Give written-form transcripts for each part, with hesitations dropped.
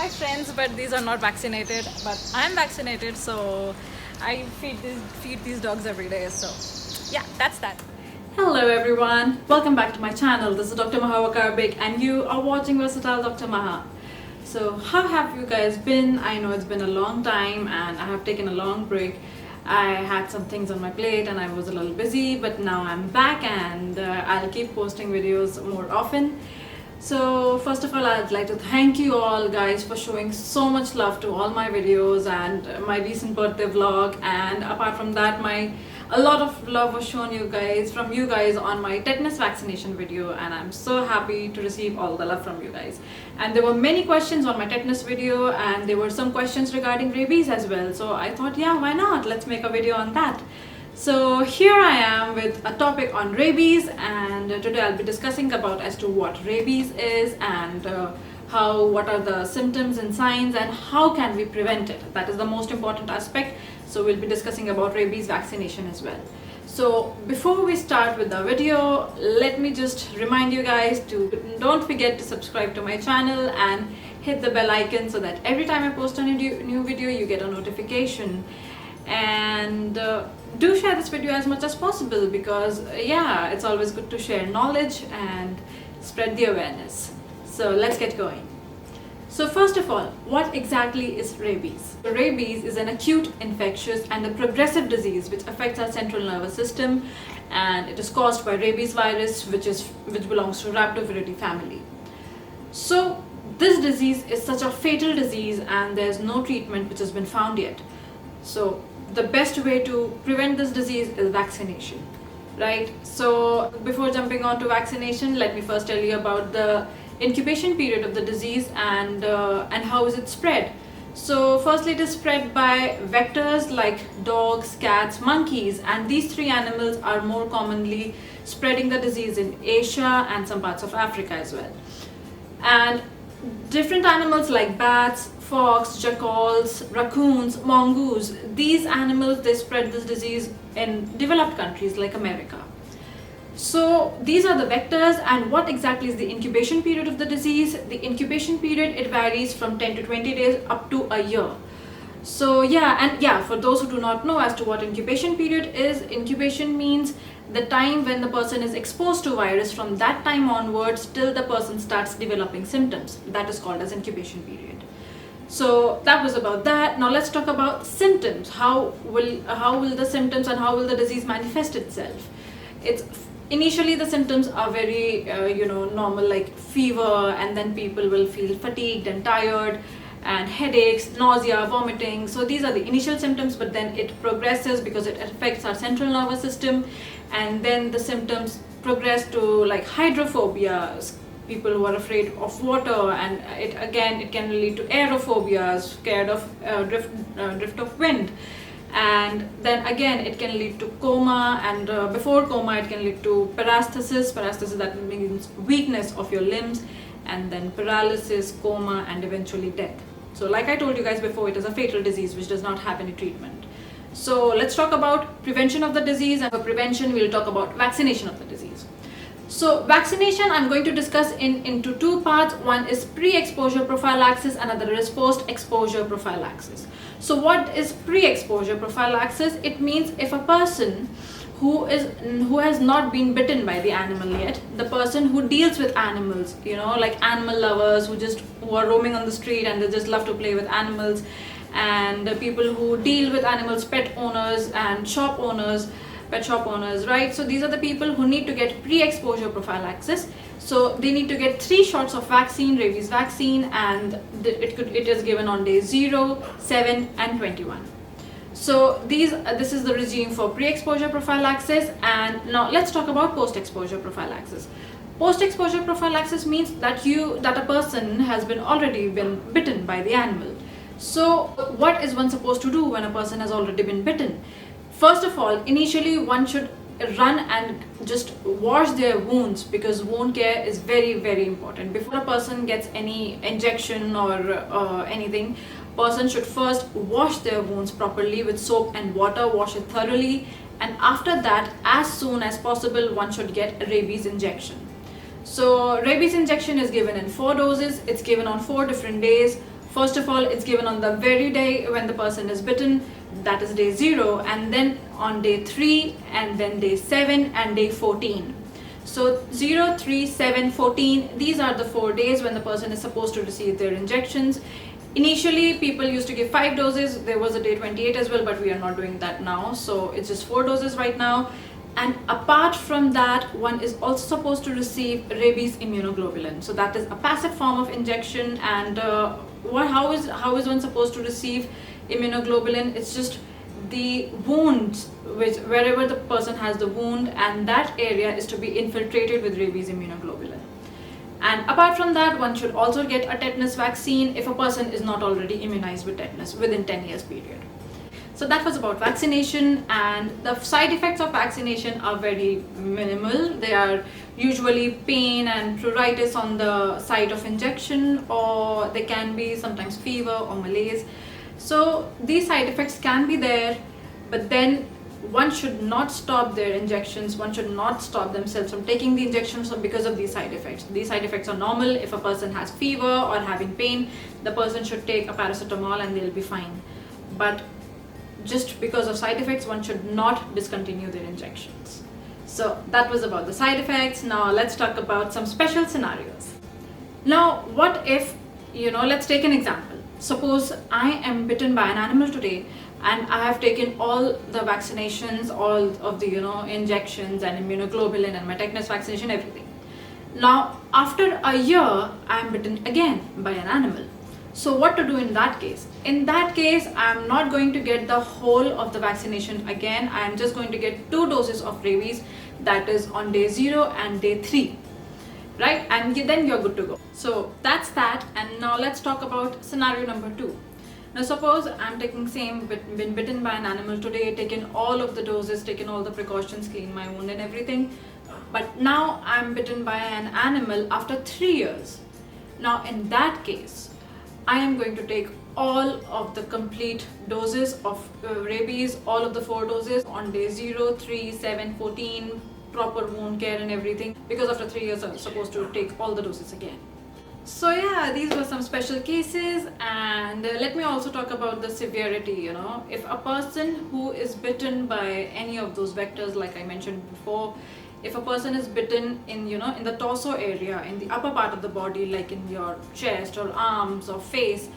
my friends, but these are not vaccinated. But I am vaccinated, so I feed these dogs every day. So yeah, that's that. Hello everyone, welcome back to my channel. This is Dr. Maha and you are watching Versatile Dr. Maha. So how have you guys been? I know it's been a long time and I have taken a long break. I had some things on my plate and I was a little busy, but now I'm back and I'll keep posting videos more often. So first of all, I'd like to thank you all guys for showing so much love to all my videos and my recent birthday vlog, and apart from that, a lot of love was shown from you guys on my tetanus vaccination video, and I'm so happy to receive all the love from you guys. And there were many questions on my tetanus video, and there were some questions regarding rabies as well, so I thought, yeah, why not, let's make a video on that. So here I am with a topic on rabies, and today I'll be discussing about as to what rabies is and what are the symptoms and signs and how can we prevent it. That is the most important aspect. So we'll be discussing about rabies vaccination as well. So before we start with the video, let me just remind you guys to don't forget to subscribe to my channel and hit the bell icon so that every time I post a new video you get a notification. And do share this video as much as possible, because yeah, it's always good to share knowledge and spread the awareness. So let's get going. So first of all, what exactly is rabies? Rabies is an acute, infectious and a progressive disease which affects our central nervous system, and it is caused by rabies virus, which belongs to Rhabdoviridis family. So this disease is such a fatal disease and there's no treatment which has been found yet. So the best way to prevent this disease is vaccination, right? So before jumping on to vaccination, let me first tell you about the incubation period of the disease and how is it spread. So firstly, it is spread by vectors like dogs, cats, monkeys, and these three animals are more commonly spreading the disease in Asia and some parts of Africa as well. And different animals like bats, fox, jackals, raccoons, mongoose, these animals, they spread this disease in developed countries like America. So these are the vectors. And what exactly is the incubation period of the disease? The incubation period, it varies from 10 to 20 days up to a year. So yeah, for those who do not know as to what incubation period is, incubation means the time when the person is exposed to virus. From that time onwards till the person starts developing symptoms, that is called as incubation period. So that was about that. Now let's talk about symptoms. How will the symptoms and how will the disease manifest itself? Initially the symptoms are very normal, like fever, and then people will feel fatigued and tired and headaches, nausea, vomiting. So these are the initial symptoms, but then it progresses because it affects our central nervous system, and then the symptoms progress to like hydrophobia, people who are afraid of water, and it can lead to aerophobia, scared of drift of wind, and then again it can lead to coma, and before coma it can lead to paresthesis, that means weakness of your limbs, and then paralysis, coma, and eventually death. So like I told you guys before, it is a fatal disease which does not have any treatment. So let's talk about prevention of the disease, and for prevention we'll talk about vaccination of the disease. So vaccination I'm going to discuss into two parts. One is pre-exposure prophylaxis, another is post-exposure prophylaxis. So what is pre-exposure prophylaxis? It means if a person who has not been bitten by the animal yet, the person who deals with animals, like animal lovers who are roaming on the street and they just love to play with animals, and people who deal with animals, pet owners and pet shop owners, right? So these are the people who need to get pre-exposure prophylaxis. So they need to get 3 shots of vaccine, rabies vaccine, and it is given on day 0, 7 and 21. So this is the regime for pre-exposure prophylaxis. And now let's talk about post-exposure prophylaxis. Post-exposure prophylaxis means that a person has already been bitten by the animal. So what is one supposed to do when a person has already been bitten? First of all, initially one should run and just wash their wounds, because wound care is very, very important. Before a person gets any injection or anything, person should first wash their wounds properly with soap and water, wash it thoroughly, and after that, as soon as possible, one should get a rabies injection. So rabies injection is given in 4 doses. It's given on 4 different days, First of all, it's given on the very day when the person is bitten, that is day 0, and then on day 3, and then day 7 and day 14. So 0, 3, 7, 14, these are the 4 days when the person is supposed to receive their injections. Initially, people used to give 5 doses. There was a day 28 as well, but we are not doing that now. So it's just 4 doses right now. And apart from that, one is also supposed to receive rabies immunoglobulin. So that is a passive form of injection. And how is one supposed to receive immunoglobulin? It's just the wounds, wherever the person has the wound, and that area is to be infiltrated with rabies immunoglobulin. And apart from that, one should also get a tetanus vaccine if a person is not already immunized with tetanus within 10 years period. So that was about vaccination, and the side effects of vaccination are very minimal. They are usually pain and pruritus on the site of injection, or they can be sometimes fever or malaise. So these side effects can be there, but then one should not stop their injections. One should not stop themselves from taking the injections because of these side effects. These side effects are normal. If a person has fever or having pain, the person should take a paracetamol and they'll be fine. But just because of side effects, one should not discontinue their injections. So that was about the side effects. Now let's talk about some special scenarios. Now, what if, let's take an example. Suppose I am bitten by an animal today, and I have taken all the vaccinations, all of the injections and immunoglobulin and my tetanus vaccination, everything. Now after a year, I am bitten again by an animal. So what to do in that case? In that case, I am not going to get the whole of the vaccination again. I am just going to get 2 doses of rabies, that is on day 0 and day 3. Right? And then you're good to go. So that's that. And now let's talk about scenario number 2. Now suppose I'm been bitten by an animal today, taken all of the doses, taken all the precautions, cleaned my wound and everything. But now I'm bitten by an animal after 3 years. Now in that case, I am going to take all of the complete doses of rabies, all of the 4 doses on day 0, 3, 7, 14, proper wound care and everything, because after 3 years I'm supposed to take all the doses again. So yeah, these were some special cases. And let me also talk about the severity. If a person who is bitten by any of those vectors, like I mentioned before, if a person is bitten in in the torso area, in the upper part of the body, like in your chest or arms or face,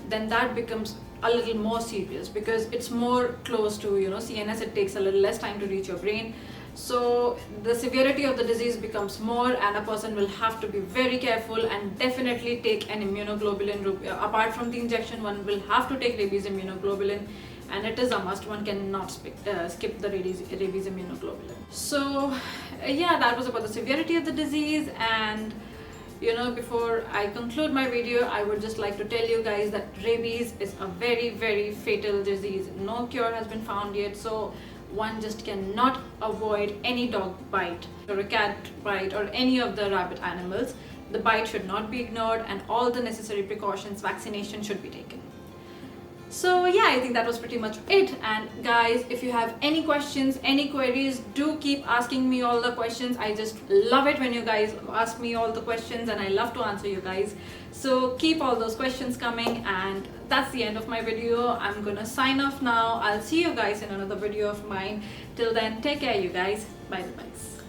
then that becomes a little more serious, because it's more close to CNS. It takes a little less time to reach your brain. So the severity of the disease becomes more, and a person will have to be very careful and definitely take an immunoglobulin. Apart from the injection, one will have to take rabies immunoglobulin, and it is a must. One cannot skip the rabies immunoglobulin. So yeah, that was about the severity of the disease. And before I conclude my video, I would just like to tell you guys that rabies is a very, very fatal disease. No cure has been found yet, so one just cannot avoid any dog bite or a cat bite or any of the rabbit animals. The bite should not be ignored, and all the necessary precautions, vaccination should be taken. So yeah, I think that was pretty much it. And guys, if you have any questions, any queries, do keep asking me all the questions. I just love it when you guys ask me all the questions, and I love to answer you guys. So keep all those questions coming. And that's the end of my video. I'm gonna sign off now. I'll see you guys in another video of mine. Till then, take care you guys. Bye bye.